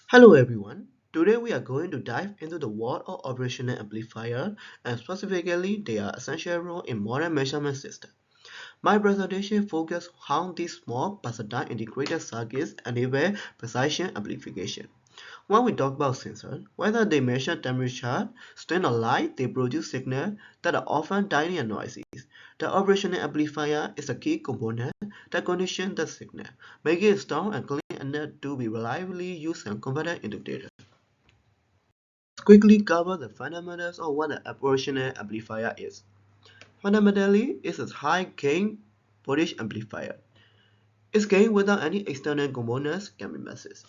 Hello everyone. Today we are going to dive into the world of operational amplifier and specifically their essential role in modern measurement system. My presentation focuses on these small versatile integrated circuits enable precision amplification. When we talk about sensors, whether they measure temperature, strain or light, they produce signals that are often tiny and noisy. The operational amplifier is a key component that conditions the signal, making it strong and clean enough to be reliably used and converted into data. Let's quickly cover the fundamentals of what an operational amplifier is. Fundamentally, it's a high-gain voltage amplifier. Its gain without any external components can be massive.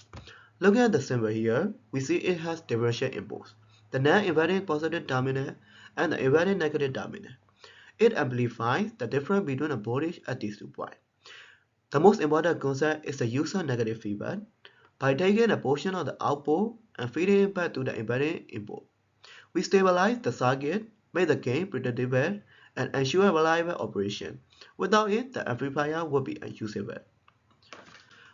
Looking at the symbol here, we see it has differential inputs, the non-inverting positive terminal and the inverting negative terminal. It amplifies the difference between the voltage at these 2 points. The most important concept is the user negative feedback. By taking a portion of the output and feeding it back to the inverting input, we stabilize the circuit, make the gain predictable, and ensure reliable operation. Without it, the amplifier would be unusable.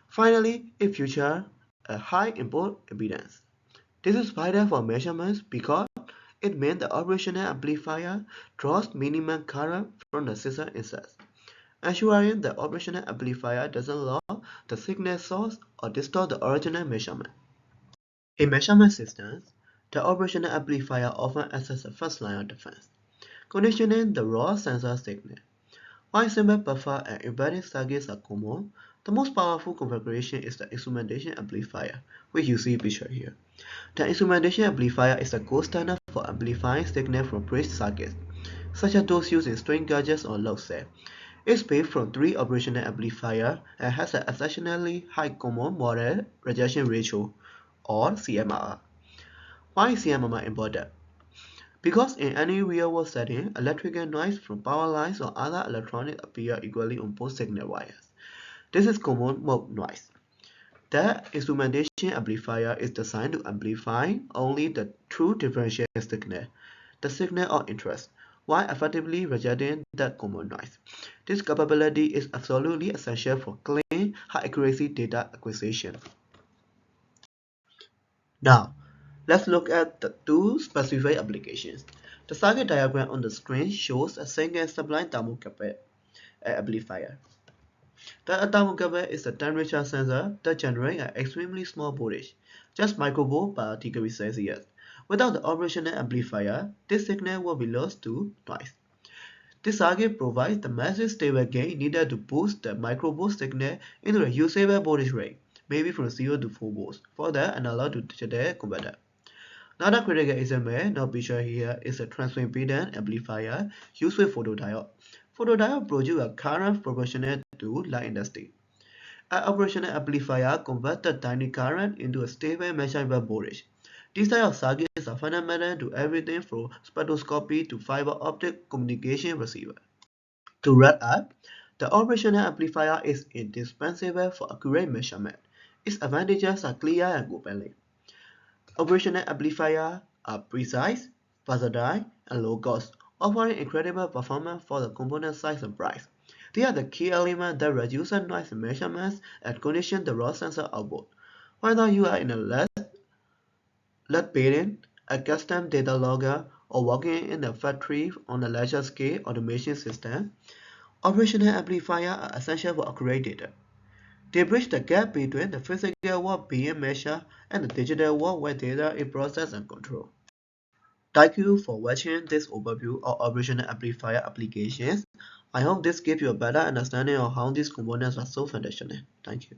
Finally, it features a high input impedance. This is vital for measurements because it means the operational amplifier draws minimum current from the system itself, ensuring the operational amplifier doesn't lose the signal source or distort the original measurement. In measurement systems, the operational amplifier often acts as a first line of defense, conditioning the raw sensor signal. While simple buffer and embedded circuits are common, the most powerful configuration is the instrumentation amplifier, which you see pictured here. The instrumentation amplifier is the gold standard for amplifying signal from bridge circuits, such as those used in string gauges or load cell. It's built from three operational amplifiers and has an exceptionally high common mode rejection ratio, or CMRR. Why is CMRR important? Because in any real-world setting, electrical noise from power lines or other electronics appear equally on both signal wires. This is common mode noise. The instrumentation amplifier is designed to amplify only the true differential signal, the signal of interest, while effectively rejecting the common noise. This capability is absolutely essential for clean, high-accuracy data acquisition. Now, let's look at the two specific applications. The circuit diagram on the screen shows a single sublime thermocouple amplifier. The thermocouple is a temperature sensor that generates an extremely small voltage, just microvolt per degree Celsius. Without the operational amplifier, this signal will be lost to noise. This circuit provides the massive stable gain needed to boost the microvolt signal into a usable voltage range, maybe from 0 to 4 volts, for the analog to digital converter. Another critical example not pictured here is a transfer impedance amplifier used with photodiode. Photodiode produce a current proportional to light intensity. An operational amplifier converts the tiny current into a stable measurable voltage. These types of circuits are fundamental to everything from spectroscopy to fiber optic communication receiver. To wrap up, the operational amplifier is indispensable for accurate measurement. Its advantages are clear and compelling. Operational amplifiers are precise, versatile, and low cost, offering incredible performance for the component size and price. They are the key elements that reduce the noise measurements and condition the raw sensor output. Whether you are in a LED building, a custom data logger, or working in a factory on a larger scale automation system, operational amplifiers are essential for accurate data. They bridge the gap between the physical world being measured and the digital world where data is processed and controlled. Thank you for watching this overview of operational amplifier applications. I hope this gives you a better understanding of how these components are so foundational. Thank you.